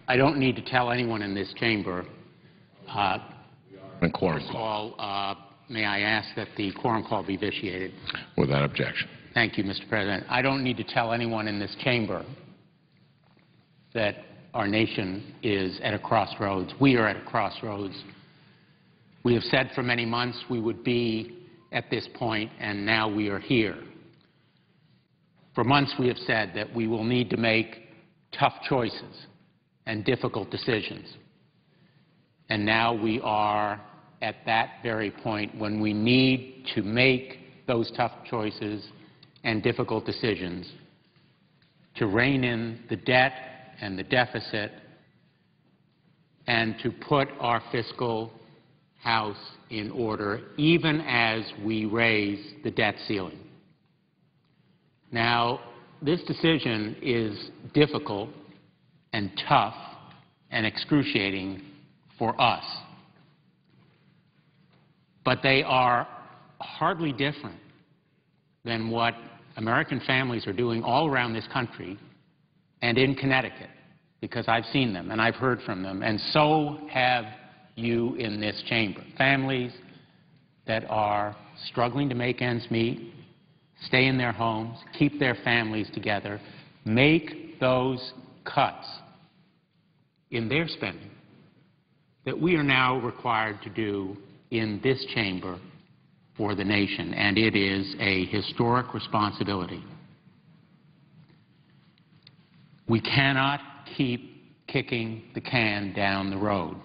I don't need to tell anyone in this chamber. Quorum call. May I ask that the quorum call be vitiated? Without objection. Thank you, Mr. President. I don't need to tell anyone in this chamber that our nation is at a crossroads. We are at a crossroads. We have said for many months we would be at this point, and now we are here. For months we have said that we will need to make tough choices and difficult decisions. And now we are at that very point when we need to make those tough choices and difficult decisions to rein in the debt and the deficit and to put our fiscal house in order even as we raise the debt ceiling. Now, this decision is difficult and tough and excruciating for us, but they are hardly different than what American families are doing all around this country and in Connecticut, because I've seen them and I've heard from them, and so have you in this chamber. Families that are struggling to make ends meet, stay in their homes, keep their families together, make those cuts in their spending that we are now required to do in this chamber for the nation, and it is a historic responsibility. We cannot keep kicking the can down the road.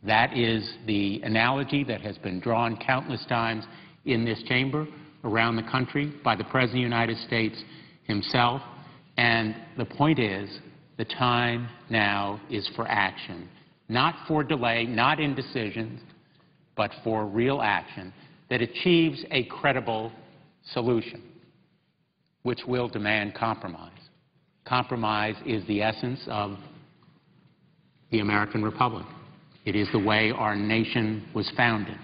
That is the analogy that has been drawn countless times in this chamber, around the country, by the President of the United States himself, and the point is the time now is for action, not for delay, not indecisions, but for real action that achieves a credible solution, which will demand compromise. Compromise is the essence of the American Republic. It is the way our nation was founded,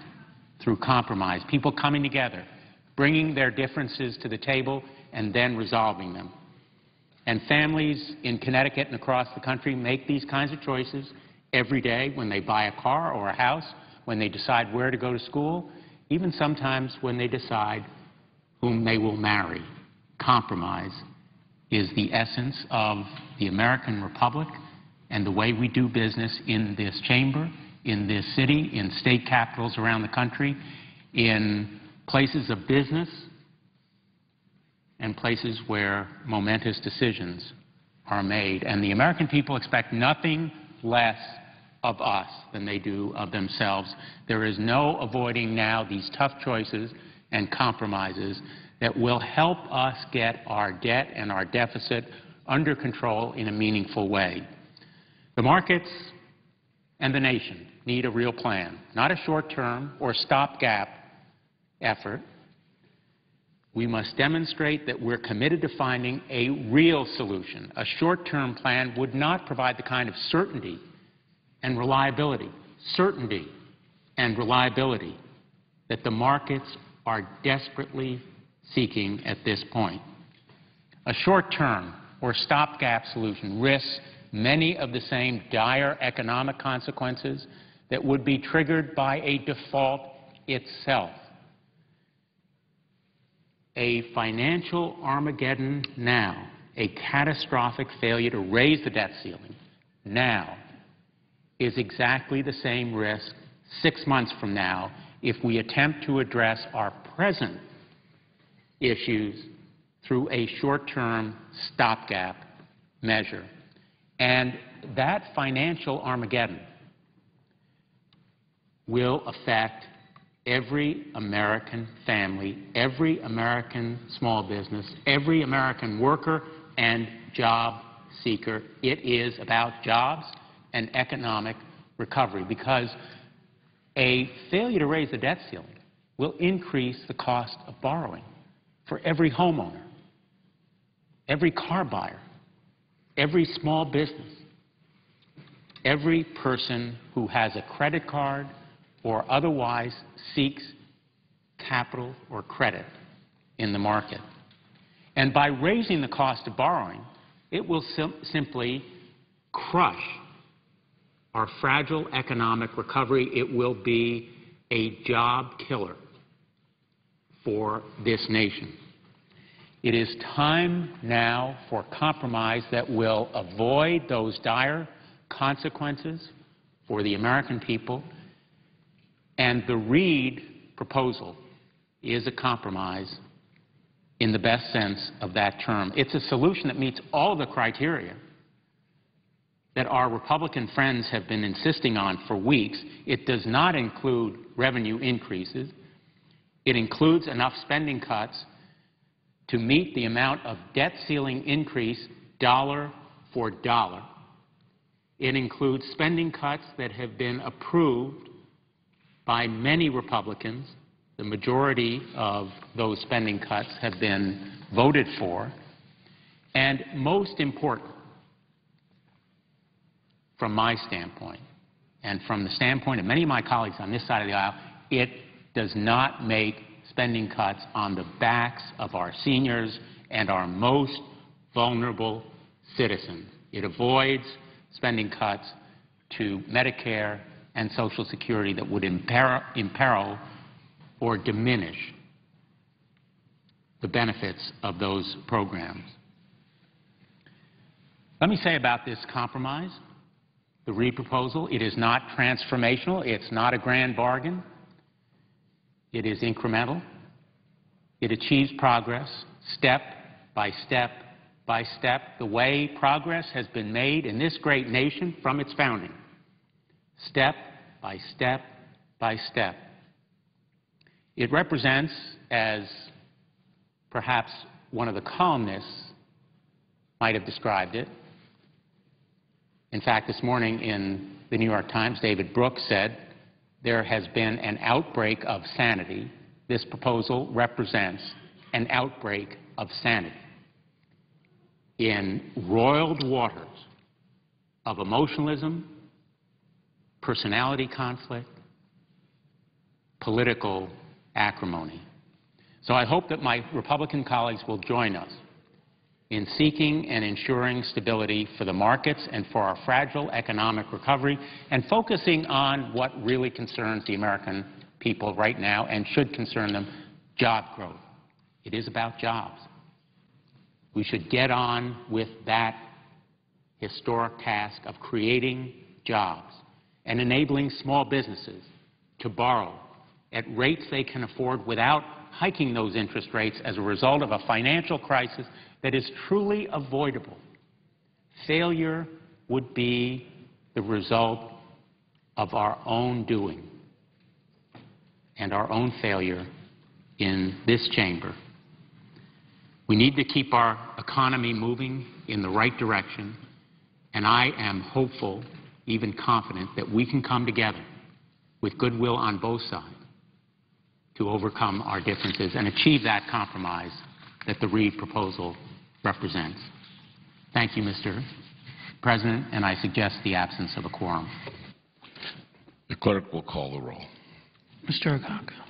through compromise, people coming together, bringing their differences to the table, and then resolving them. And families in Connecticut and across the country make these kinds of choices every day when they buy a car or a house, when they decide where to go to school, even sometimes when they decide whom they will marry. Compromise is the essence of the American Republic and the way we do business in this chamber, in this city, in state capitals around the country, in places of business, and places where momentous decisions are made. And the American people expect nothing less of us than they do of themselves. There is no avoiding now these tough choices and compromises that will help us get our debt and our deficit under control in a meaningful way. The markets and the nation need a real plan, not a short-term or stopgap effort. We must demonstrate that we're committed to finding a real solution. A short-term plan would not provide the kind of certainty and reliability, that the markets are desperately seeking at this point. A short-term or stopgap solution risks many of the same dire economic consequences that would be triggered by a default itself. A financial Armageddon now, a catastrophic failure to raise the debt ceiling now, is exactly the same risk 6 months from now if we attempt to address our present issues through a short-term stopgap measure. And that financial Armageddon will affect every American family, every American small business, every American worker and job seeker. It is about jobs and economic recovery, because a failure to raise the debt ceiling will increase the cost of borrowing for every homeowner, every car buyer, every small business, every person who has a credit card or otherwise seeks capital or credit in the market. And by raising the cost of borrowing, it will simply crush our fragile economic recovery. It will be a job killer for this nation. It is time now for compromise that will avoid those dire consequences for the American people, and the Reid proposal is a compromise in the best sense of that term. It's a solution that meets all the criteria that our Republican friends have been insisting on for weeks. It does not include revenue increases. It includes enough spending cuts to meet the amount of debt ceiling increase dollar for dollar. It includes spending cuts that have been approved by many Republicans. The majority of those spending cuts have been voted for. And most important, from my standpoint, and from the standpoint of many of my colleagues on this side of the aisle, it does not make spending cuts on the backs of our seniors and our most vulnerable citizens. It avoids spending cuts to Medicare and Social Security that would imperil or diminish the benefits of those programs. Let me say about this compromise, the Reid proposal, it is not transformational. It's not a grand bargain. It is incremental. It achieves progress step by step by step, the way progress has been made in this great nation from its founding, step by step by step. It represents, as perhaps one of the columnists might have described it. In fact, this morning in the New York Times, David Brooks said, there has been an outbreak of sanity. This proposal represents an outbreak of sanity in roiled waters of emotionalism, personality conflict, political acrimony. So I hope that my Republican colleagues will join us in seeking and ensuring stability for the markets and for our fragile economic recovery, and focusing on what really concerns the American people right now and should concern them, job growth. It is about jobs. We should get on with that historic task of creating jobs and enabling small businesses to borrow at rates they can afford without hiking those interest rates as a result of a financial crisis that is truly avoidable. Failure would be the result of our own doing and our own failure in this chamber. We need to keep our economy moving in the right direction, and I am hopeful, even confident, that we can come together with goodwill on both sides to overcome our differences and achieve that compromise that the Reid proposal represents. Thank you, Mr. President, and I suggest the absence of a quorum. The clerk will call the roll. Mr. Akaka.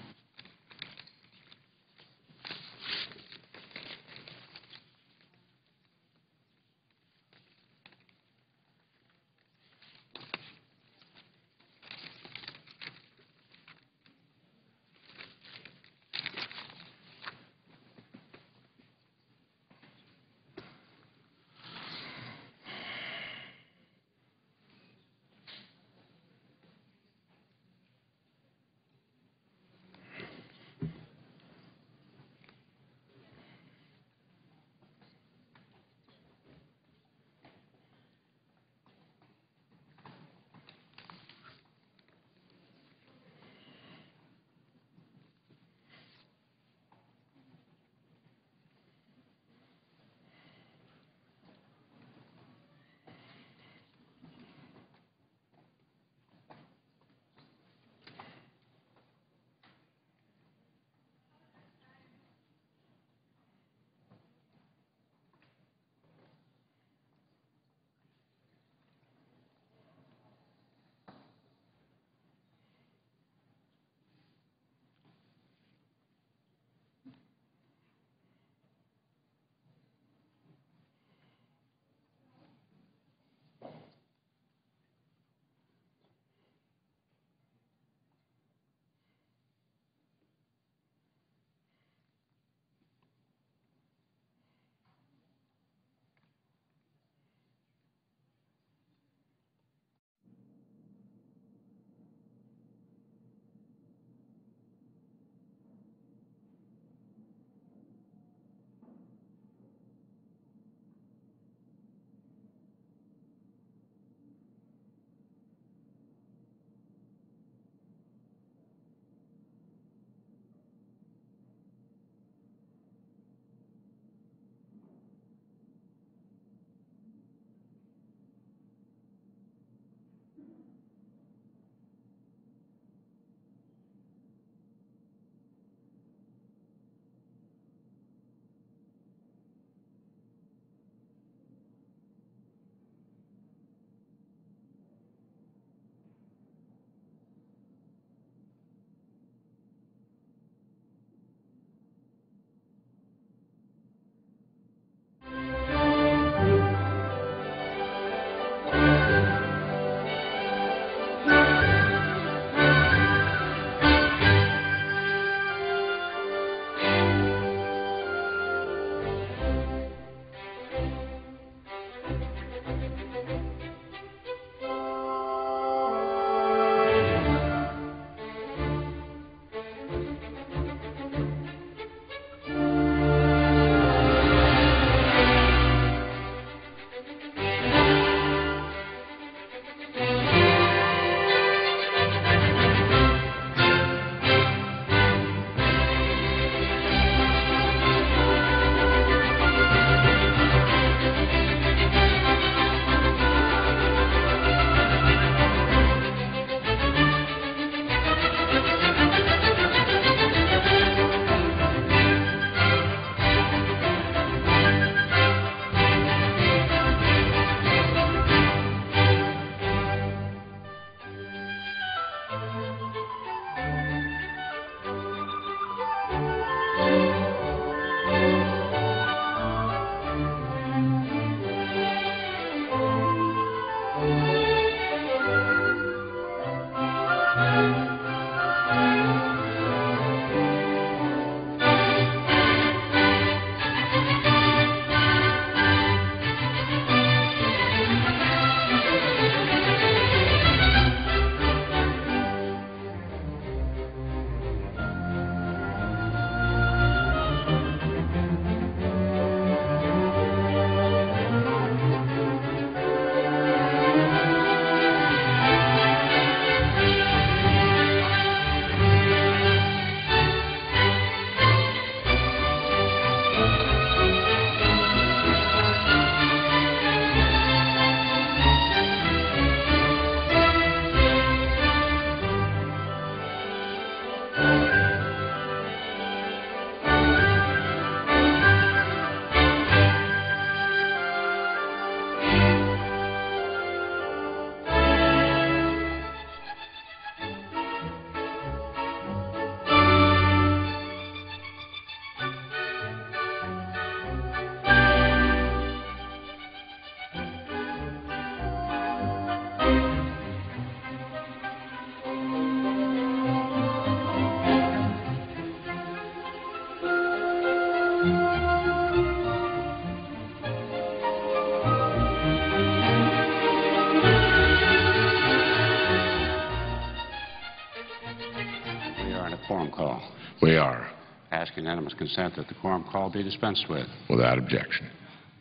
unanimous consent that the quorum call be dispensed with. Without objection.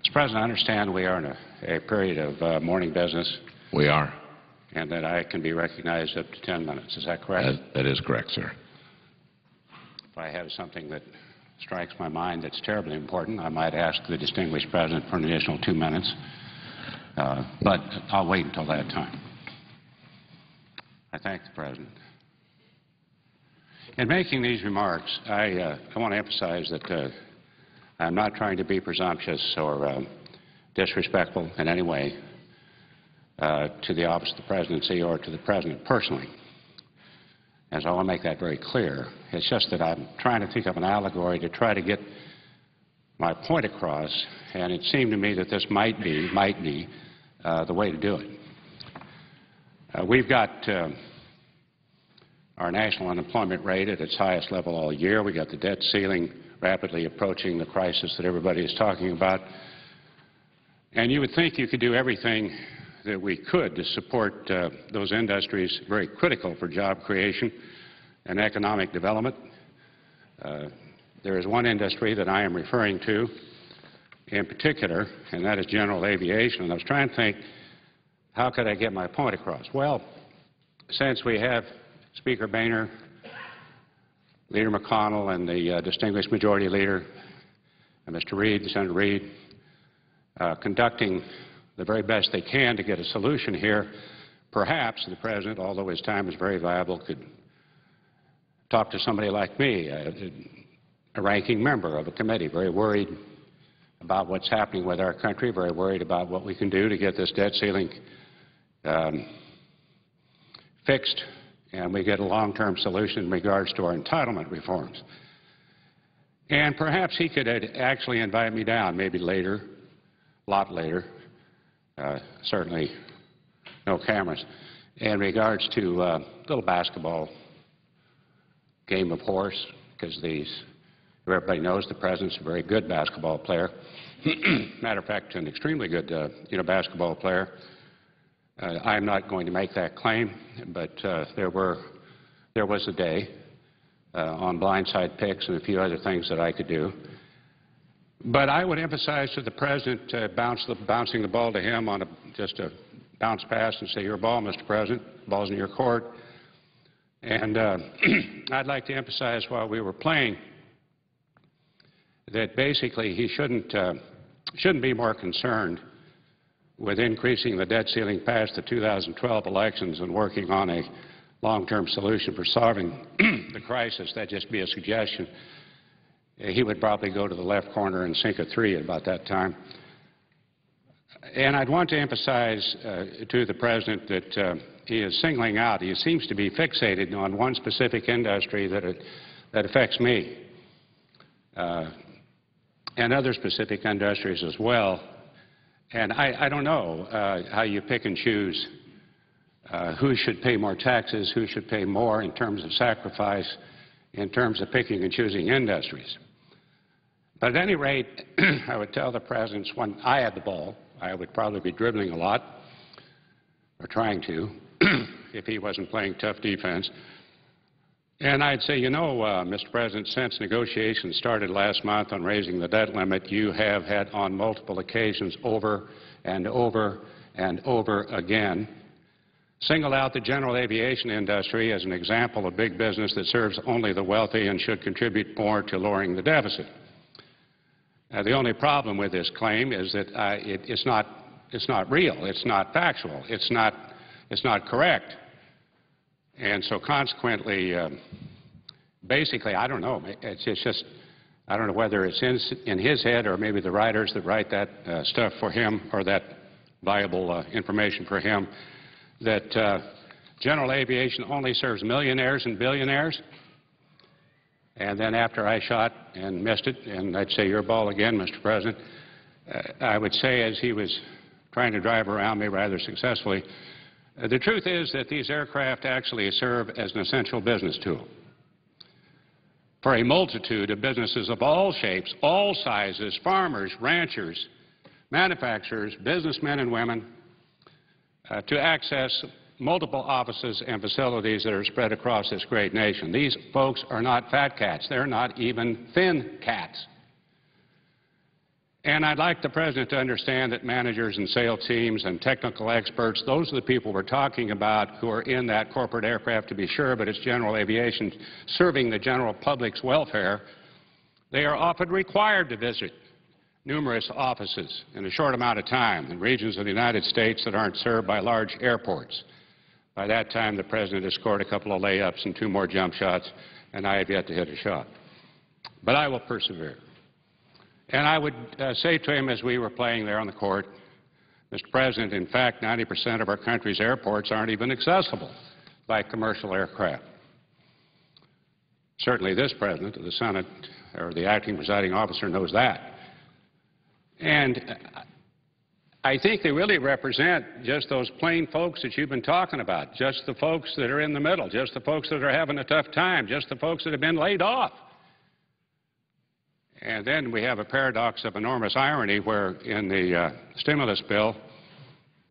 Mr. President, I understand we are in a period of morning business We are. and that I can be recognized up to 10 minutes. Is that correct? That is correct, sir. If I have something that strikes my mind that's terribly important, I might ask the distinguished President for an additional 2 minutes, but I'll wait until that time. I thank the President. In making these remarks, I want to emphasize that I'm not trying to be presumptuous or disrespectful in any way to the office of the presidency or to the President personally. As I want to make that very clear, it's just that I'm trying to think of an allegory to try to get my point across, and it seemed to me that this might be the way to do it. We've got our national unemployment rate at its highest level all year. We got the debt ceiling rapidly approaching the crisis that everybody is talking about. And you would think you could do everything that we could to support those industries very critical for job creation and economic development. There is one industry that I am referring to in particular, and that is general aviation. And I was trying to think, how could I get my point across? Well, since we have Speaker Boehner, Leader McConnell, and the distinguished majority leader, Mr. Reid, Senator Reid, conducting the very best they can to get a solution here, perhaps the President, although his time is very valuable, could talk to somebody like me, a ranking member of a committee, very worried about what's happening with our country, very worried about what we can do to get this debt ceiling fixed, and we get a long-term solution in regards to our entitlement reforms. And perhaps he could actually invite me down, maybe later, a lot later, certainly no cameras, in regards to a little basketball game of horse, because everybody knows the President's a very good basketball player. Matter of fact, an extremely good basketball player. I'm not going to make that claim, but there was a day on blindside picks and a few other things that I could do. But I would emphasize to the President bouncing the ball to him on just a bounce pass and say, your ball, Mr. President, the ball's in your court. And I'd like to emphasize while we were playing that basically he shouldn't be more concerned with increasing the debt ceiling past the 2012 elections and working on a long-term solution for solving the crisis. That'd just be a suggestion. He would probably go to the left corner and sink a three at about that time. And I'd want to emphasize to the President that he is singling out, he seems to be fixated on one specific industry that affects me and other specific industries as well. And I don't know how you pick and choose who should pay more taxes, who should pay more in terms of sacrifice, in terms of picking and choosing industries. But at any rate, I would tell the President when I had the ball, I would probably be dribbling a lot, or trying to, if he wasn't playing tough defense. And I'd say, you know, Mr. President, since negotiations started last month on raising the debt limit, you have had on multiple occasions over and over and over again singled out the general aviation industry as an example of big business that serves only the wealthy and should contribute more to lowering the deficit. The only problem with this claim is that it's not real, it's not factual, it's not correct. And so consequently, basically, I don't know. It's just, I don't know whether it's in his head or maybe the writers that write that stuff for him or that valuable information for him, that general aviation only serves millionaires and billionaires. And then after I shot and missed it, and I'd say your ball again, Mr. President, I would say as he was trying to drive around me rather successfully, the truth is that these aircraft actually serve as an essential business tool for a multitude of businesses of all shapes, all sizes, farmers, ranchers, manufacturers, businessmen and women, to access multiple offices and facilities that are spread across this great nation. These folks are not fat cats. They're not even thin cats. And I'd like the President to understand that managers and sales teams and technical experts, those are the people we're talking about who are in that corporate aircraft, to be sure, but it's general aviation serving the general public's welfare. They are often required to visit numerous offices in a short amount of time in regions of the United States that aren't served by large airports. By that time, the President has scored a couple of layups and 2 more jump shots, and I have yet to hit a shot. But I will persevere. And I would say to him as we were playing there on the court, Mr. President, in fact, 90% of our country's airports aren't even accessible by commercial aircraft. Certainly this President of the Senate, or the acting presiding officer, knows that. And I think they really represent just those plain folks that you've been talking about, just the folks that are in the middle, just the folks that are having a tough time, just the folks that have been laid off. And then we have a paradox of enormous irony where in the stimulus bill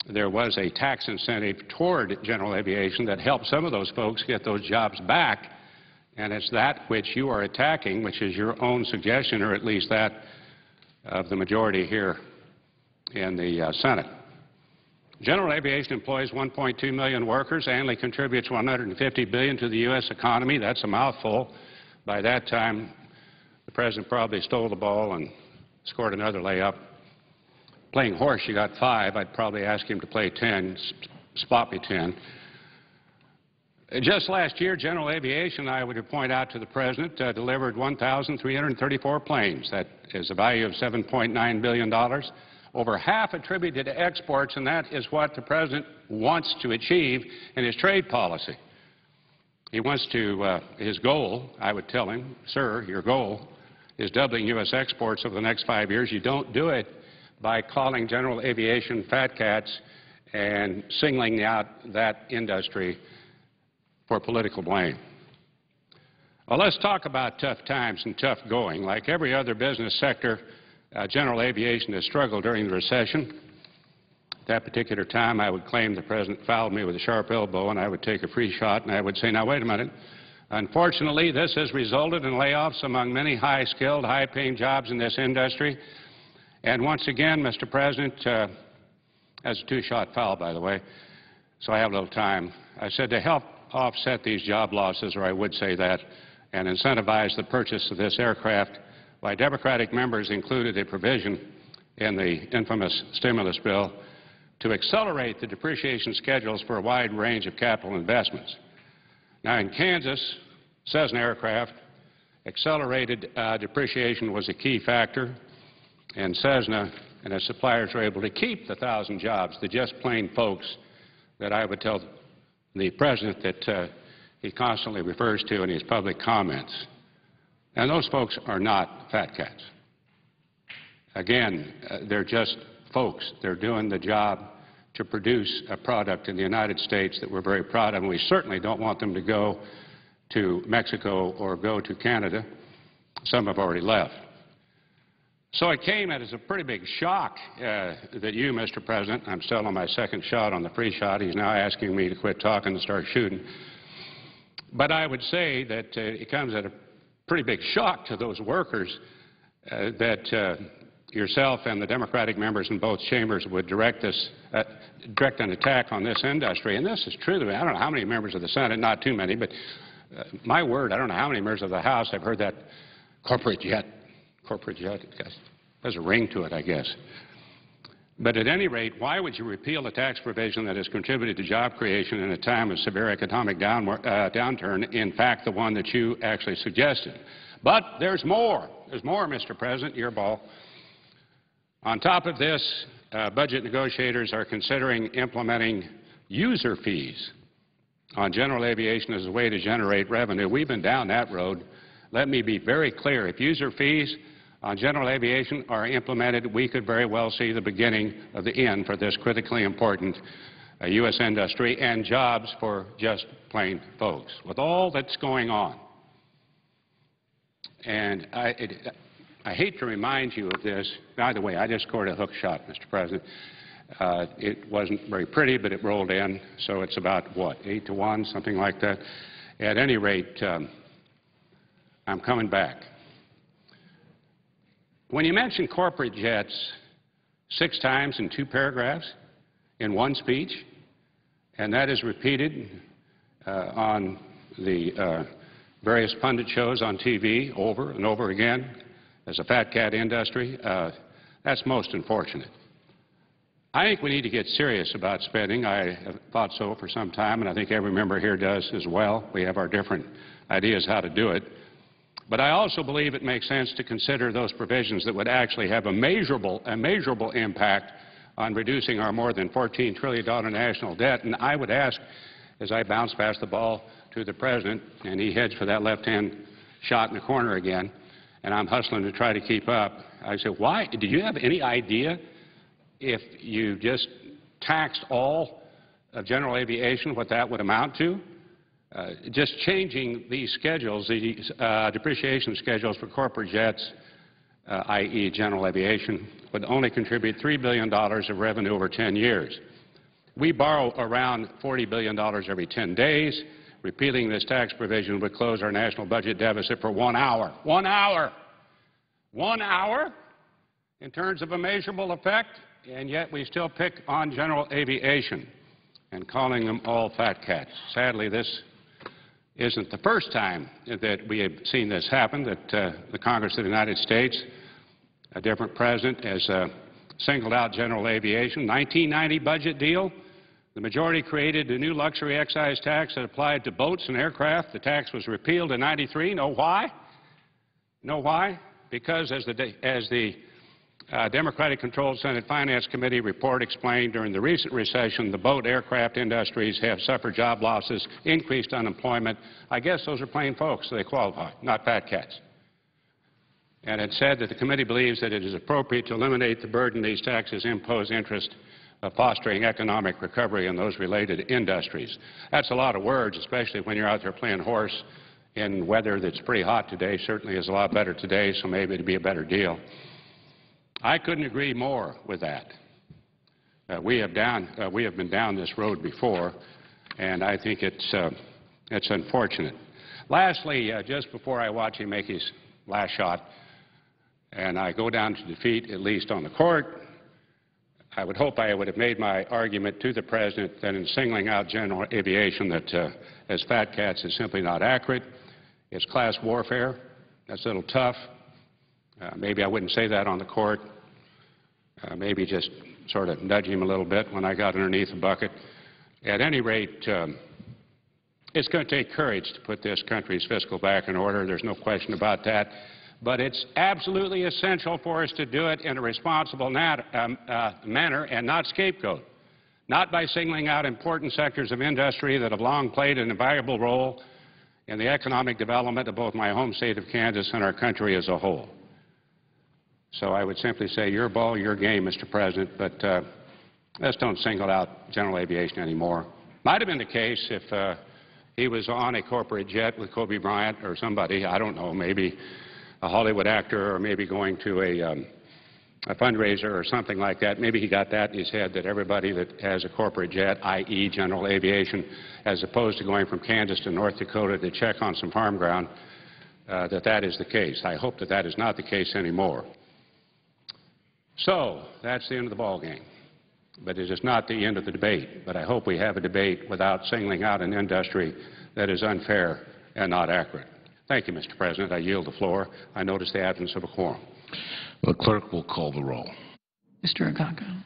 there was a tax incentive toward general aviation that helped some of those folks get those jobs back, and it's that which you are attacking, which is your own suggestion, or at least that of the majority here in the Senate. General aviation employs 1.2 million workers, annually contributes $150 billion to the U.S. economy. That's a mouthful. By that time, the President probably stole the ball and scored another layup. Playing horse, you got 5. I'd probably ask him to play 10, spot me 10. Just last year, general aviation, I would point out to the President, delivered 1,334 planes. That is a value of $7.9 billion. Over half attributed to exports, and that is what the President wants to achieve in his trade policy. He wants to, his goal, I would tell him, sir, your goal is doubling U.S. exports over the next 5 years. You don't do it by calling general aviation fat cats and singling out that industry for political blame. Well, let's talk about tough times and tough going. Like every other business sector, general aviation has struggled during the recession. At that particular time, I would claim the President fouled me with a sharp elbow, and I would take a free shot, and I would say, now, wait a minute. Unfortunately, this has resulted in layoffs among many high-skilled, high-paying jobs in this industry. And once again, Mr. President, that's a 2-shot foul, by the way, so I have a little time. I said to help offset these job losses, or I would say that, and incentivize the purchase of this aircraft, why Democratic members included a provision in the infamous stimulus bill to accelerate the depreciation schedules for a wide range of capital investments. Now, in Kansas, Cessna Aircraft, accelerated depreciation was a key factor, and Cessna and its suppliers were able to keep the 1,000 jobs, the just plain folks that I would tell the President that he constantly refers to in his public comments. And those folks are not fat cats. Again, they're just folks. They're doing the job to produce a product in the United States that we're very proud of, and we certainly don't want them to go to Mexico or go to Canada. Some have already left. So it came as a pretty big shock that you, Mr. President, I'm still on my second shot on the free shot. He's now asking me to quit talking and start shooting. But I would say that it comes at a pretty big shock to those workers that yourself and the Democratic members in both chambers would direct an attack on this industry. And this is true to me. I don't know how many members of the Senate, not too many, but my word, I don't know how many members of the House have heard that corporate jet, there's a ring to it, I guess. But at any rate, why would you repeal a tax provision that has contributed to job creation in a time of severe economic downturn, in fact, the one that you actually suggested? But there's more. There's more, Mr. President, your ball. On top of this, budget negotiators are considering implementing user fees on general aviation as a way to generate revenue. We've been down that road. Let me be very clear. If user fees on general aviation are implemented, we could very well see the beginning of the end for this critically important U.S. industry and jobs for just plain folks. With all that's going on, and I hate to remind you of this. By the way, I just scored a hook shot, Mr. President. It wasn't very pretty, but it rolled in, so it's about, what, 8-1, something like that. At any rate, I'm coming back. When you mention corporate jets 6 times in 2 paragraphs in one speech, and that is repeated on the various pundit shows on TV over and over again as a fat cat industry, that's most unfortunate. I think we need to get serious about spending. I have thought so for some time, and I think every member here does as well. We have our different ideas how to do it. But I also believe it makes sense to consider those provisions that would actually have a measurable impact on reducing our more than $14 trillion national debt. And I would ask, as I bounce past the ball to the President, and he heads for that left-hand shot in the corner again, and I'm hustling to try to keep up, I say, why? Do you have any idea if you just taxed all of general aviation, what that would amount to? Just changing these schedules, the depreciation schedules for corporate jets, i.e. general aviation, would only contribute $3 billion of revenue over 10 years. We borrow around $40 billion every 10 days. Repealing this tax provision would close our national budget deficit for 1 hour. 1 hour! 1 hour in terms of a measurable effect, and yet we still pick on general aviation and calling them all fat cats. Sadly, this isn't the first time that we have seen this happen, that the Congress of the United States, a different president, has singled out general aviation. 1990 budget deal, the majority created a new luxury excise tax that applied to boats and aircraft. The tax was repealed in '93. Know why? Know why? Because as the Democratic-controlled Senate Finance Committee report explained, during the recent recession, the boat aircraft industries have suffered job losses, increased unemployment. I guess those are plain folks, so they qualify, not fat cats. And it said that the committee believes that it is appropriate to eliminate the burden these taxes impose interest of fostering economic recovery in those related industries. That's a lot of words, especially when you're out there playing horse in weather that's pretty hot today. Certainly is a lot better today, so maybe it'd be a better deal. I couldn't agree more with that. We have been down this road before, and I think it's unfortunate. Lastly, just before I watch him make his last shot, and I go down to defeat, at least on the court, I would hope I would have made my argument to the President that in singling out general aviation that as fat cats is simply not accurate. It's class warfare. That's a little tough. Maybe I wouldn't say that on the court. Maybe just sort of nudge him a little bit when I got underneath the bucket. At any rate, it's going to take courage to put this country's fiscal back in order. There's no question about that. But it's absolutely essential for us to do it in a responsible manner and not scapegoat, not by singling out important sectors of industry that have long played an invaluable role in the economic development of both my home state of Kansas and our country as a whole. So I would simply say, your ball, your game, Mr. President, but let's don't single out general aviation anymore. Might have been the case if he was on a corporate jet with Kobe Bryant or somebody, I don't know, maybe a Hollywood actor, or maybe going to a fundraiser or something like that. Maybe he got that in his head, that everybody that has a corporate jet, i.e. general aviation, as opposed to going from Kansas to North Dakota to check on some farm ground, that is the case. I hope that that is not the case anymore. So that's the end of the ball game. But it is not the end of the debate. But I hope we have a debate without singling out an industry that is unfair and not accurate. Thank you, Mr. President. I yield the floor. I notice the absence of a quorum. The clerk will call the roll. Mr. Akaka.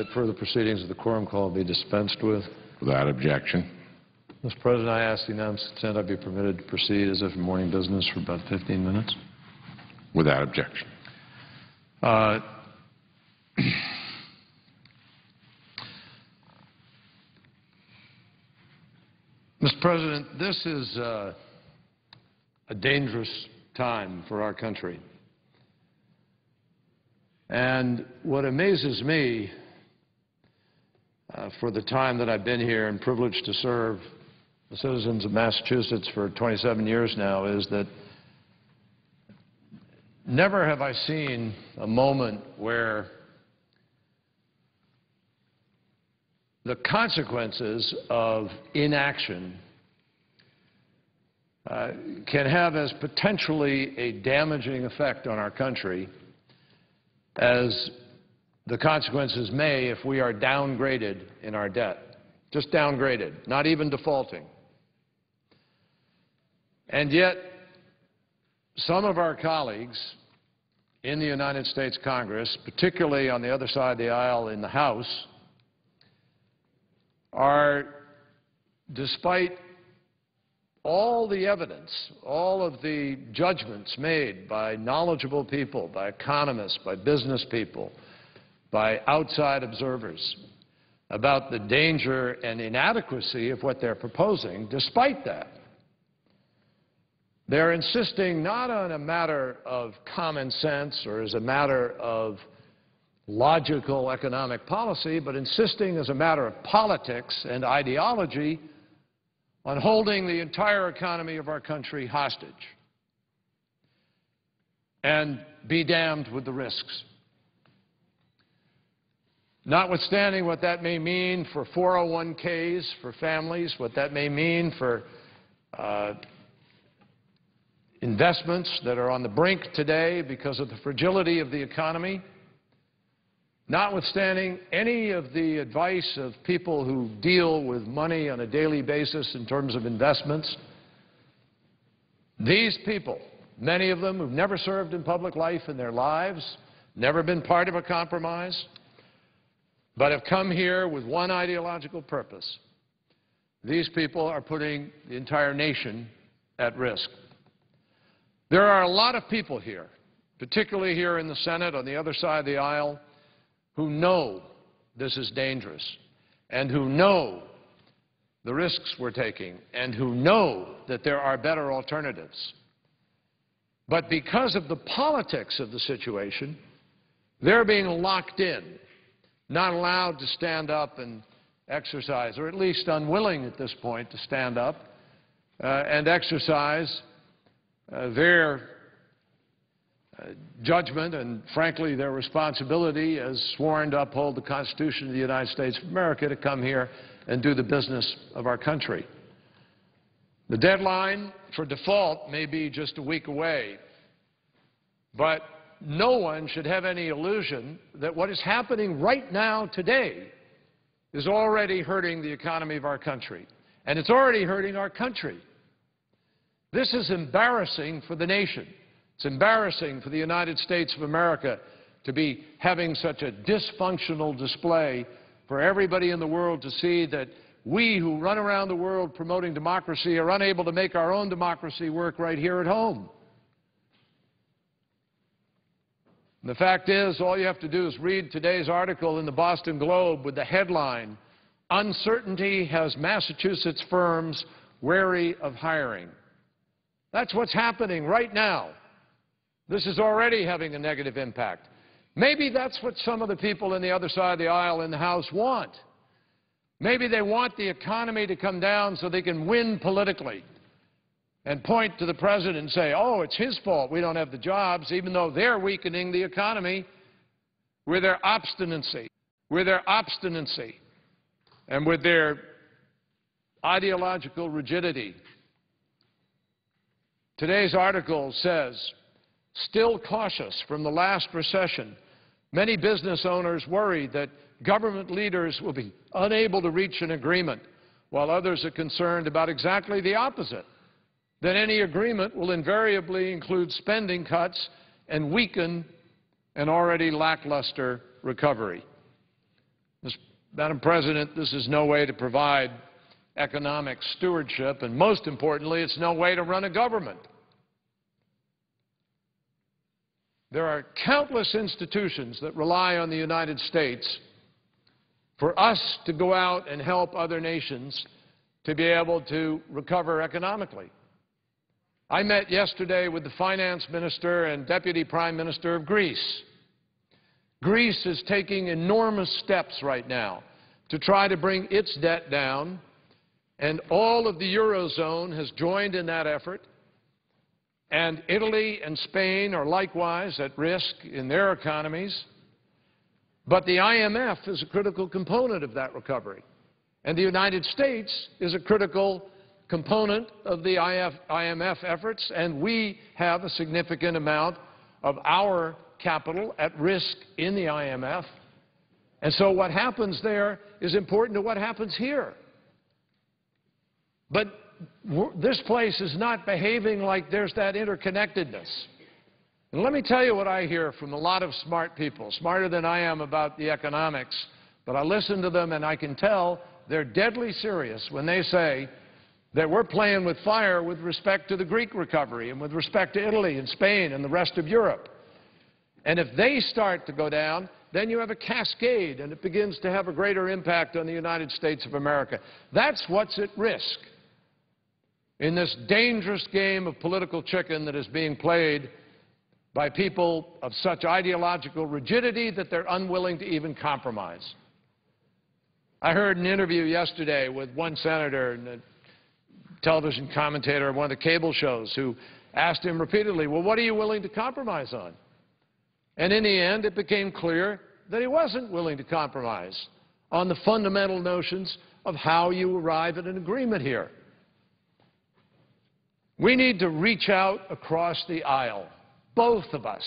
that further proceedings of the quorum call be dispensed with. Without objection. Mr. President, I ask the unanimous consent I be permitted to proceed as if morning business for about 15 minutes. Without objection. Mr. President, this is a dangerous time for our country. And what amazes me for the time that I've been here and privileged to serve the citizens of Massachusetts for 27 years now is that never have I seen a moment where the consequences of inaction can have as potentially a damaging effect on our country as the consequences may if we are downgraded in our debt. Just downgraded, not even defaulting. And yet, some of our colleagues in the United States Congress, particularly on the other side of the aisle in the House, are, despite all the evidence, all of the judgments made by knowledgeable people, by economists, by business people, by outside observers about the danger and inadequacy of what they're proposing, despite that, they're insisting not on a matter of common sense or as a matter of logical economic policy, but insisting as a matter of politics and ideology on holding the entire economy of our country hostage. And be damned with the risks. Notwithstanding what that may mean for 401ks for families, what that may mean for investments that are on the brink today because of the fragility of the economy, notwithstanding any of the advice of people who deal with money on a daily basis in terms of investments, these people, many of them who've never served in public life in their lives, never been part of a compromise, but have come here with one ideological purpose. These people are putting the entire nation at risk. There are a lot of people here, particularly here in the Senate on the other side of the aisle, who know this is dangerous and who know the risks we're taking and who know that there are better alternatives. But because of the politics of the situation, they're being locked in, not allowed to stand up and exercise, or at least unwilling at this point to stand up and exercise their judgment and, frankly, their responsibility as sworn to uphold the Constitution of the United States of America to come here and do the business of our country. The deadline for default may be just a week away, but no one should have any illusion that what is happening right now today is already hurting the economy of our country, and it's already hurting our country. This is embarrassing for the nation. It's embarrassing for the United States of America to be having such a dysfunctional display for everybody in the world to see that we who run around the world promoting democracy are unable to make our own democracy work right here at home. And the fact is, all you have to do is read today's article in the Boston Globe with the headline, "Uncertainty Has Massachusetts Firms Wary of Hiring." That's what's happening right now. This is already having a negative impact. Maybe that's what some of the people on the other side of the aisle in the House want. Maybe they want the economy to come down so they can win politically and point to the president and say, oh, it's his fault we don't have the jobs, even though they're weakening the economy with their obstinacy, and with their ideological rigidity. Today's article says, still cautious from the last recession, many business owners worry that government leaders will be unable to reach an agreement, while others are concerned about exactly the opposite, that any agreement will invariably include spending cuts and weaken an already lackluster recovery. Madam President, this is no way to provide economic stewardship, and most importantly, it's no way to run a government. There are countless institutions that rely on the United States for us to go out and help other nations to be able to recover economically. I met yesterday with the finance minister and deputy prime minister of Greece. Greece is taking enormous steps right now to try to bring its debt down, and all of the Eurozone has joined in that effort. And Italy and Spain are likewise at risk in their economies. But the IMF is a critical component of that recovery. And the United States is a critical component of the IMF efforts, and we have a significant amount of our capital at risk in the IMF. And so what happens there is important to what happens here. But this place is not behaving like there's that interconnectedness. And let me tell you what I hear from a lot of smart people, smarter than I am about the economics, but I listen to them and I can tell they're deadly serious when they say that we're playing with fire with respect to the Greek recovery and with respect to Italy and Spain and the rest of Europe. And if they start to go down, then you have a cascade and it begins to have a greater impact on the United States of America. That's what's at risk in this dangerous game of political chicken that is being played by people of such ideological rigidity that they're unwilling to even compromise. I heard an interview yesterday with one senator and a television commentator on one of the cable shows who asked him repeatedly, well, what are you willing to compromise on? And in the end, it became clear that he wasn't willing to compromise on the fundamental notions of how you arrive at an agreement here. We need to reach out across the aisle, both of us,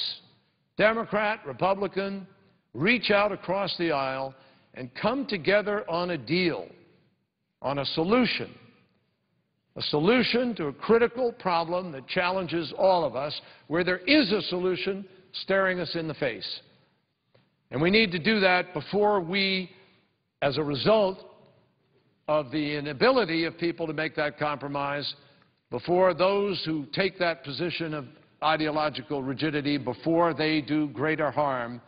Democrat, Republican, reach out across the aisle and come together on a deal, on a solution to a critical problem that challenges all of us, where there is a solution staring us in the face. And we need to do that before we, as a result of the inability of people to make that compromise, before those who take that position of ideological rigidity, before they do greater harm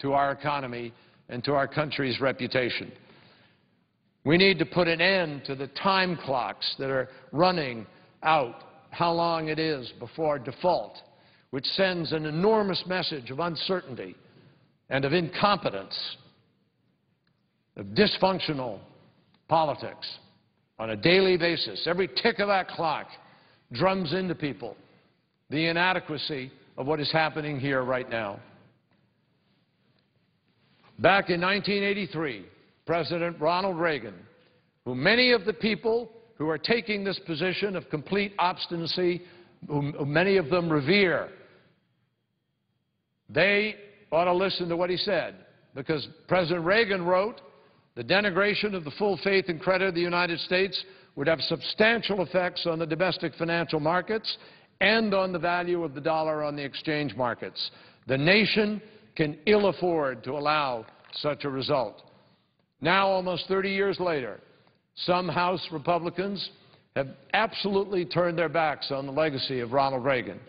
to our economy and to our country's reputation. We need to put an end to the time clocks that are running out, how long it is before default, which sends an enormous message of uncertainty and of incompetence, of dysfunctional politics on a daily basis. Every tick of that clock drums into people the inadequacy of what is happening here right now. Back in 1983, President Ronald Reagan, who many of the people who are taking this position of complete obstinacy, who many of them revere, they ought to listen to what he said, because President Reagan wrote, the denigration of the full faith and credit of the United States would have substantial effects on the domestic financial markets and on the value of the dollar on the exchange markets. The nation can ill afford to allow such a result. Now, almost 30 years later, some House Republicans have absolutely turned their backs on the legacy of Ronald Reagan.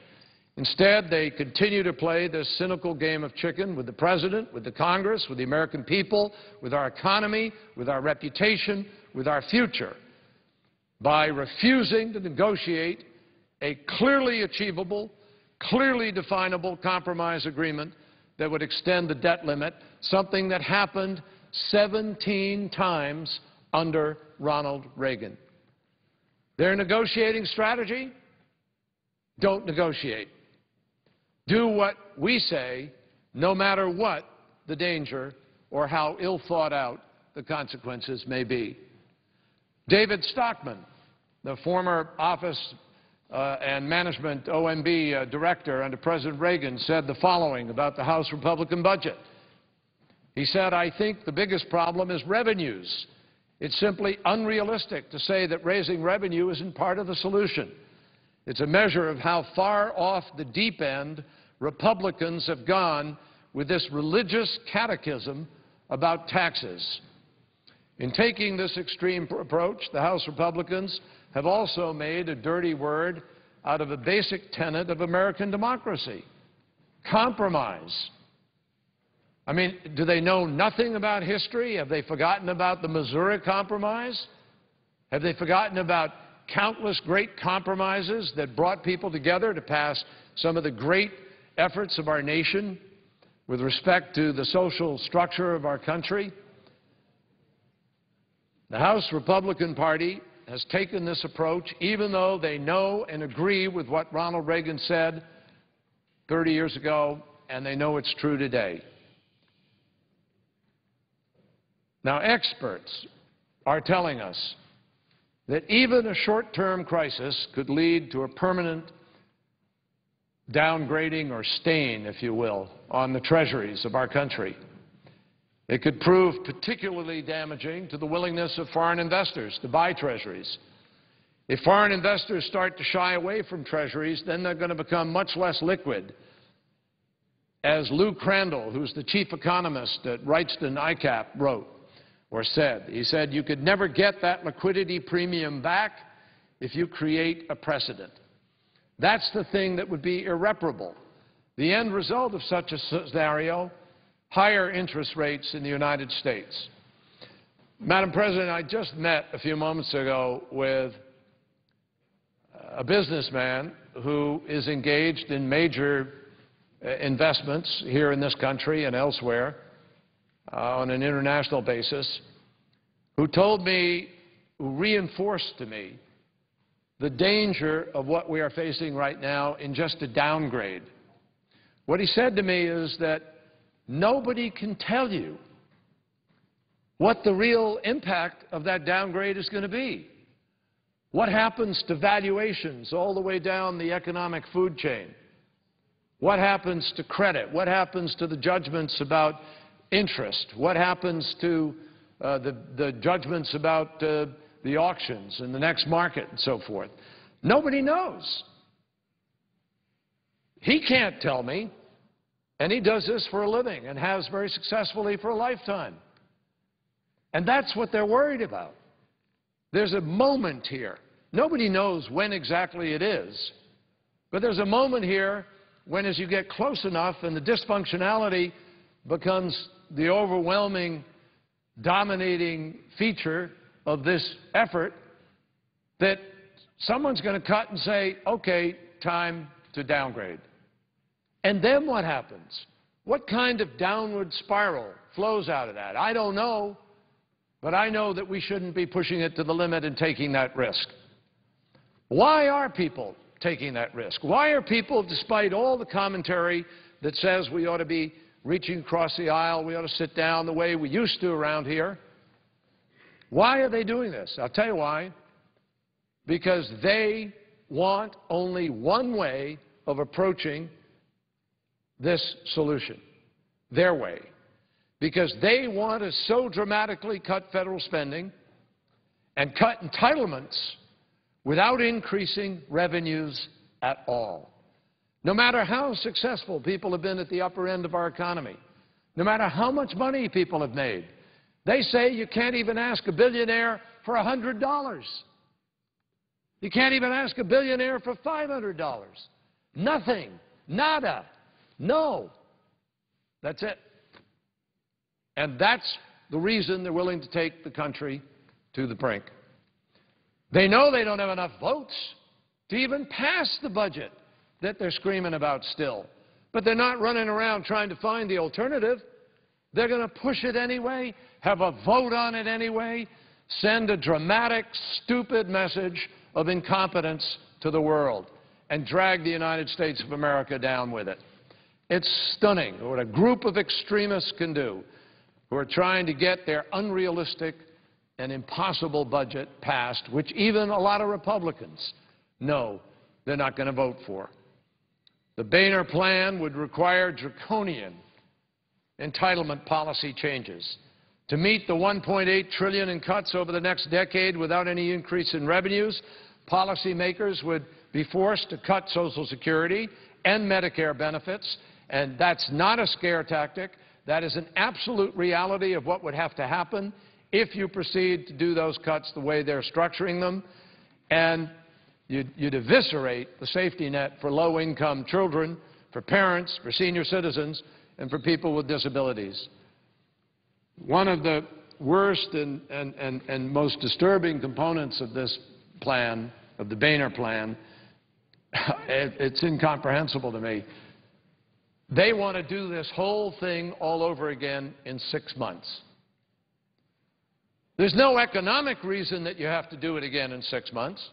Instead, they continue to play this cynical game of chicken with the President, with the Congress, with the American people, with our economy, with our reputation, with our future, by refusing to negotiate a clearly achievable, clearly definable compromise agreement that would extend the debt limit, something that happened 17 times under Ronald Reagan. Their negotiating strategy? Don't negotiate. Do what we say, no matter what the danger or how ill thought out the consequences may be. David Stockman, the former office and management OMB director under President Reagan, said the following about the House Republican budget. He said, I think the biggest problem is revenues. It's simply unrealistic to say that raising revenue isn't part of the solution. It's a measure of how far off the deep end Republicans have gone with this religious catechism about taxes. In taking this extreme approach, the House Republicans have also made a dirty word out of a basic tenet of American democracy: compromise. I mean, do they know nothing about history? Have they forgotten about the Missouri Compromise? Have they forgotten about countless great compromises that brought people together to pass some of the great efforts of our nation with respect to the social structure of our country? The House Republican Party has taken this approach, even though they know and agree with what Ronald Reagan said 30 years ago, and they know it's true today. Now, experts are telling us that even a short-term crisis could lead to a permanent downgrading or stain, if you will, on the treasuries of our country. It could prove particularly damaging to the willingness of foreign investors to buy treasuries. If foreign investors start to shy away from treasuries, then they're going to become much less liquid. As Lou Crandall, who's the chief economist at Wrightston ICAP, wrote or said, he said, you could never get that liquidity premium back if you create a precedent. That's the thing that would be irreparable. The end result of such a scenario: higher interest rates in the United States. Madam President, I just met a few moments ago with a businessman who is engaged in major investments here in this country and elsewhere on an international basis, who told me, who reinforced to me the danger of what we are facing right now in just a downgrade. What he said to me is that nobody can tell you what the real impact of that downgrade is going to be. What happens to valuations all the way down the economic food chain? What happens to credit? What happens to the judgments about interest? What happens to the judgments about the auctions and the next market and so forth? Nobody knows. He can't tell me, and he does this for a living and has very successfully for a lifetime. And that's what they're worried about. There's a moment here. Nobody knows when exactly it is, but there's a moment here when, as you get close enough and the dysfunctionality becomes the overwhelming, dominating feature of this effort, that someone's going to cut and say, okay, time to downgrade. And then what happens? What kind of downward spiral flows out of that? I don't know, but I know that we shouldn't be pushing it to the limit and taking that risk. Why are people taking that risk? Why are people, despite all the commentary that says we ought to be reaching across the aisle, we ought to sit down the way we used to around here, why are they doing this? I'll tell you why. Because they want only one way of approaching this solution, their way. Because they want to so dramatically cut federal spending and cut entitlements without increasing revenues at all. No matter how successful people have been at the upper end of our economy, no matter how much money people have made, they say you can't even ask a billionaire for $100. You can't even ask a billionaire for $500. Nothing. Nada. No. That's it. And that's the reason they're willing to take the country to the brink. They know they don't have enough votes to even pass the budget that they're screaming about still. But they're not running around trying to find the alternative. They're going to push it anyway, have a vote on it anyway, send a dramatic, stupid message of incompetence to the world, and drag the United States of America down with it. It's stunning what a group of extremists can do who are trying to get their unrealistic and impossible budget passed, which even a lot of Republicans know they're not going to vote for. The Boehner plan would require draconian entitlement policy changes. To meet the $1.8 trillion in cuts over the next decade without any increase in revenues, policymakers would be forced to cut Social Security and Medicare benefits, and that's not a scare tactic. That is an absolute reality of what would have to happen if you proceed to do those cuts the way they're structuring them, and you'd eviscerate the safety net for low-income children, for parents, for senior citizens, and for people with disabilities. One of the worst and most disturbing components of this plan, of the Boehner plan, it's incomprehensible to me. They want to do this whole thing all over again in 6 months. There's no economic reason that you have to do it again in 6 months,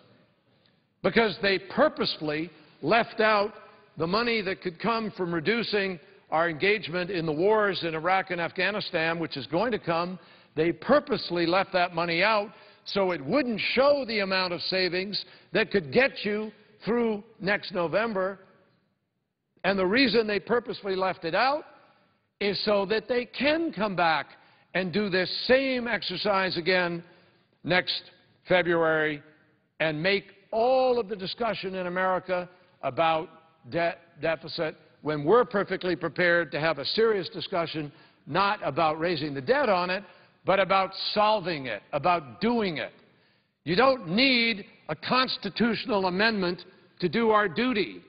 because they purposefully left out the money that could come from reducing our engagement in the wars in Iraq and Afghanistan, which is going to come. They purposely left that money out so it wouldn't show the amount of savings that could get you through next November. And the reason they purposely left it out is so that they can come back and do this same exercise again next February and make all of the discussion in America about debt deficit when we're perfectly prepared to have a serious discussion not about raising the debt on it, but about solving it, about doing it. You don't need a constitutional amendment to do our duty.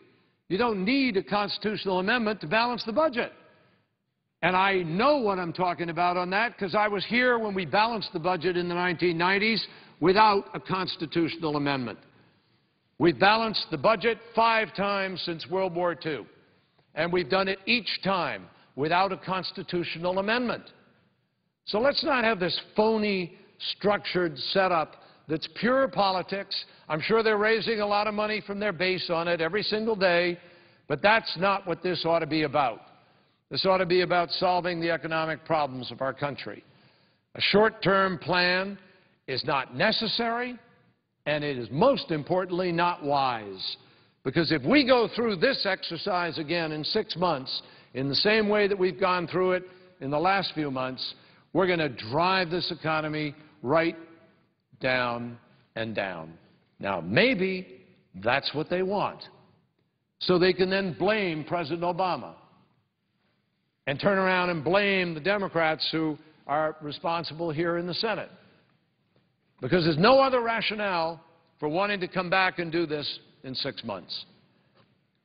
You don't need a constitutional amendment to balance the budget. And I know what I'm talking about on that because I was here when we balanced the budget in the 1990s without a constitutional amendment. We've balanced the budget 5 times since World War II, and we've done it each time without a constitutional amendment. So let's not have this phony, structured setup that's pure politics. I'm sure they're raising a lot of money from their base on it every single day, but that's not what this ought to be about. This ought to be about solving the economic problems of our country. A short-term plan is not necessary, and it is most importantly not wise. Because if we go through this exercise again in 6 months, in the same way that we've gone through it in the last few months, we're going to drive this economy right down and down. Now, maybe that's what they want, so they can then blame President Obama and turn around and blame the Democrats who are responsible here in the Senate. Because there's no other rationale for wanting to come back and do this in 6 months.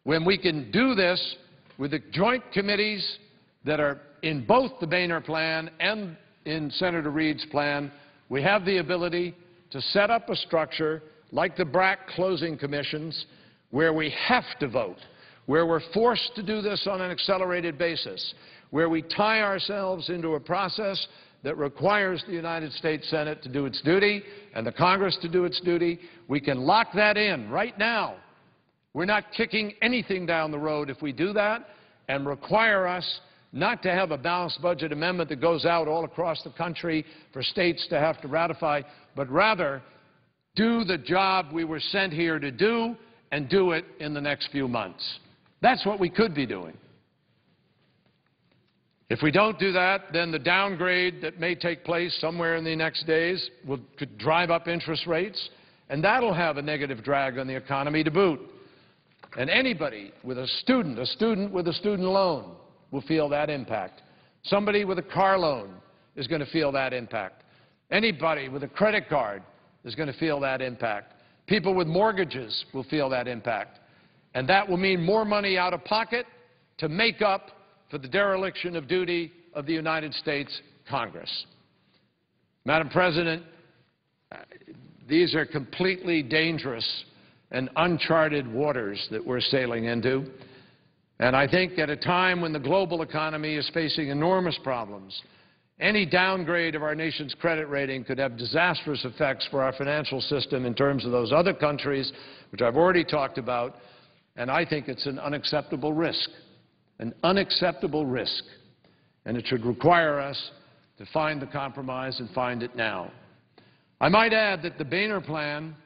When we can do this with the joint committees that are in both the Boehner plan and in Senator Reid's plan, we have the ability to set up a structure like the BRAC closing commissions where we have to vote, where we're forced to do this on an accelerated basis, where we tie ourselves into a process that requires the United States Senate to do its duty and the Congress to do its duty. We can lock that in right now. We're not kicking anything down the road if we do that, and require us not to have a balanced budget amendment that goes out all across the country for states to have to ratify, but rather do the job we were sent here to do and do it in the next few months. That's what we could be doing. If we don't do that, then the downgrade that may take place somewhere in the next days could drive up interest rates, and that'll have a negative drag on the economy to boot. And anybody with a student with a student loan will feel that impact. Somebody with a car loan is going to feel that impact. Anybody with a credit card is going to feel that impact. People with mortgages will feel that impact. And that will mean more money out of pocket to make up for the dereliction of duty of the United States Congress. Madam President, these are completely dangerous and uncharted waters that we're sailing into. And I think at a time when the global economy is facing enormous problems, any downgrade of our nation's credit rating could have disastrous effects for our financial system in terms of those other countries, which I've already talked about, and I think it's an unacceptable risk. An unacceptable risk. And it should require us to find the compromise and find it now. I might add that the Boehner plan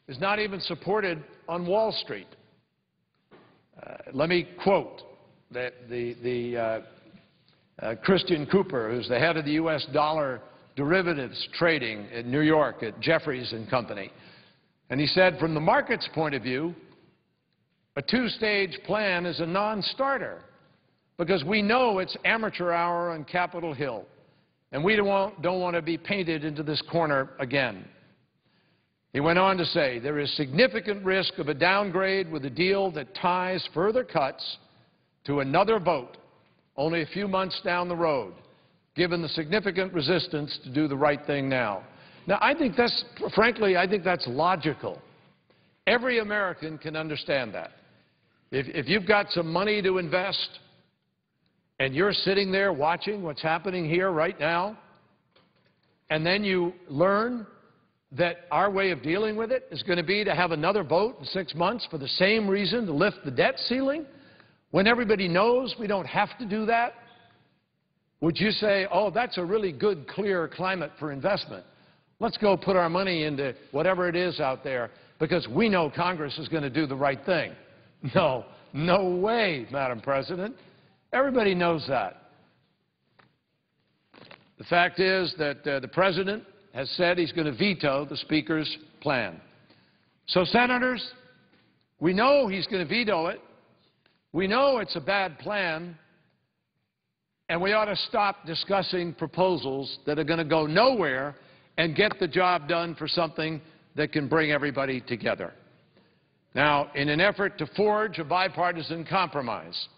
is not even supported on Wall Street. Let me quote Christian Cooper, who's the head of the U.S. dollar derivatives trading in New York at Jefferies and Company. And he said, from the market's point of view, a two-stage plan is a non-starter because we know it's amateur hour on Capitol Hill. and we don't want to be painted into this corner again. He went on to say, there is significant risk of a downgrade with a deal that ties further cuts to another vote only a few months down the road, given the significant resistance to do the right thing now. Now, I think that's, frankly, I think that's logical. Every American can understand that. If you've got some money to invest and you're sitting there watching what's happening here right now, and then you learn that our way of dealing with it is going to be to have another vote in 6 months for the same reason, to lift the debt ceiling, when everybody knows we don't have to do that, would you say, oh, that's a really good, clear climate for investment? Let's go put our money into whatever it is out there because we know Congress is going to do the right thing. No, no way, Madam President. Everybody knows that. The fact is that the President has said he's going to veto the Speaker's plan. So, Senators, we know he's going to veto it. We know it's a bad plan, and we ought to stop discussing proposals that are going to go nowhere and get the job done for something that can bring everybody together. Now, in an effort to forge a bipartisan compromise,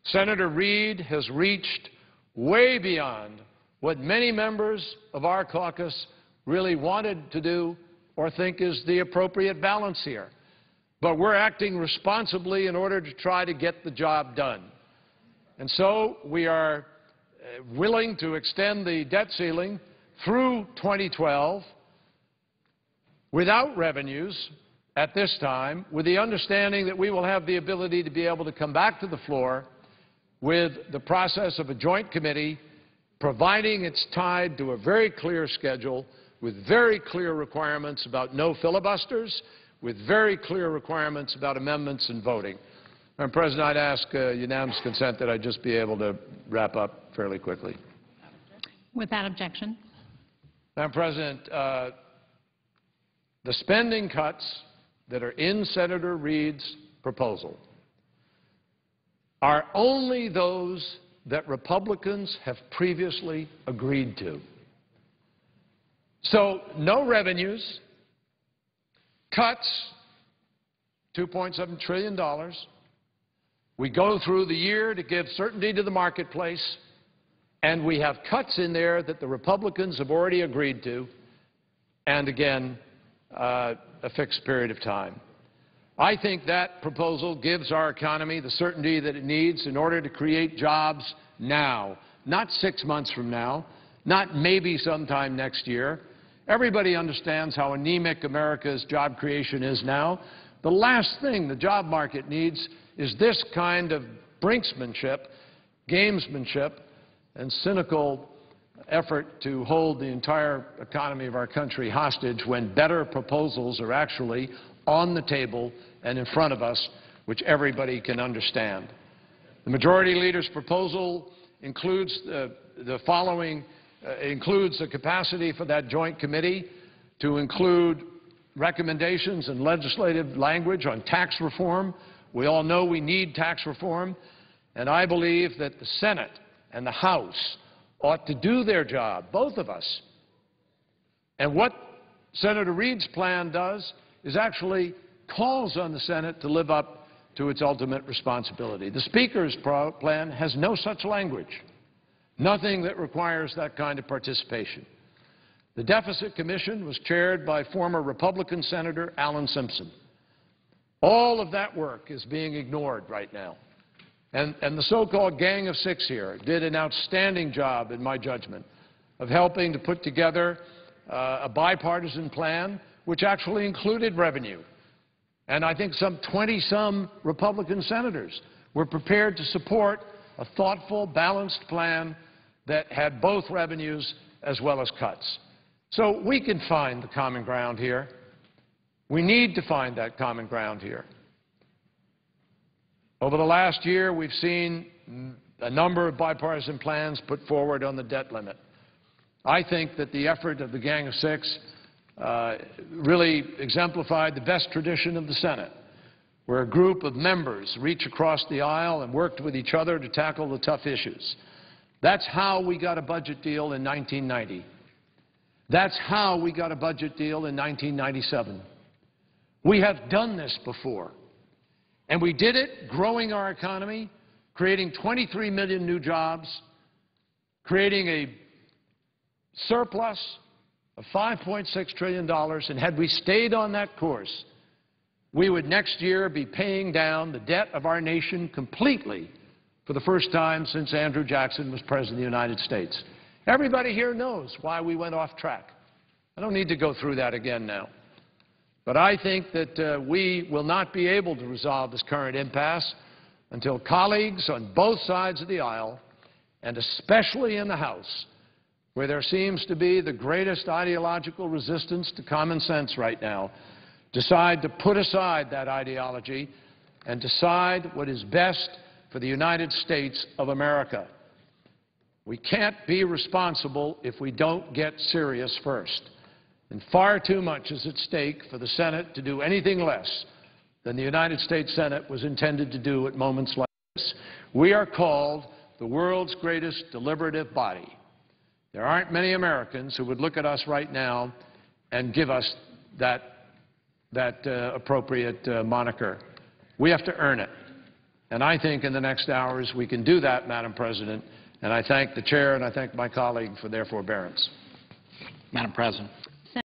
Senator Reid has reached way beyond what many members of our caucus really wanted to do or think is the appropriate balance here. But we're acting responsibly in order to try to get the job done. And so we are willing to extend the debt ceiling through 2012 without revenues at this time, with the understanding that we will have the ability to be able to come back to the floor with the process of a joint committee, providing it's tied to a very clear schedule with very clear requirements about no filibusters, with very clear requirements about amendments and voting. Madam President, I'd ask unanimous consent that I just be able to wrap up fairly quickly. Without objection. Madam President, the spending cuts that are in Senator Reid's proposal are only those that Republicans have previously agreed to. So no revenues, cuts, $2.7 trillion. We go through the year to give certainty to the marketplace, and we have cuts in there that the Republicans have already agreed to, and again, a fixed period of time. I think that proposal gives our economy the certainty that it needs in order to create jobs now, not 6 months from now, not maybe sometime next year. Everybody understands how anemic America's job creation is now. The last thing the job market needs is this kind of brinksmanship, gamesmanship, and cynical effort to hold the entire economy of our country hostage when better proposals are actually on the table and in front of us, which everybody can understand. The Majority Leader's proposal includes the following, includes the capacity for that joint committee to include recommendations and legislative language on tax reform. We all know we need tax reform, and I believe that the Senate and the House ought to do their job, both of us. And what Senator Reid's plan does is actually calls on the Senate to live up to its ultimate responsibility. The Speaker's plan has no such language, nothing that requires that kind of participation. The Deficit Commission was chaired by former Republican Senator Alan Simpson. All of that work is being ignored right now. And the so-called Gang of Six here did an outstanding job, in my judgment, of helping to put together a bipartisan plan which actually included revenue. And I think some 20-some Republican senators were prepared to support a thoughtful, balanced plan that had both revenues as well as cuts. So we can find the common ground here. We need to find that common ground here. Over the last year, we've seen a number of bipartisan plans put forward on the debt limit. I think that the effort of the Gang of Six really exemplified the best tradition of the Senate, where a group of members reached across the aisle and worked with each other to tackle the tough issues. That's how we got a budget deal in 1990. That's how we got a budget deal in 1997. We have done this before. And we did it growing our economy, creating 23 million new jobs, creating a surplus of $5.6 trillion. And had we stayed on that course, we would next year be paying down the debt of our nation completely for the first time since Andrew Jackson was President of the United States. Everybody here knows why we went off track. I don't need to go through that again now. But I think that we will not be able to resolve this current impasse until colleagues on both sides of the aisle, and especially in the House, where there seems to be the greatest ideological resistance to common sense right now, decide to put aside that ideology and decide what is best for the United States of America. We can't be responsible if we don't get serious first. And far too much is at stake for the Senate to do anything less than the United States Senate was intended to do at moments like this. We are called the world's greatest deliberative body. There aren't many Americans who would look at us right now and give us that appropriate moniker. We have to earn it. And I think in the next hours we can do that, Madam President, and I thank the Chair and I thank my colleague for their forbearance. Madam President.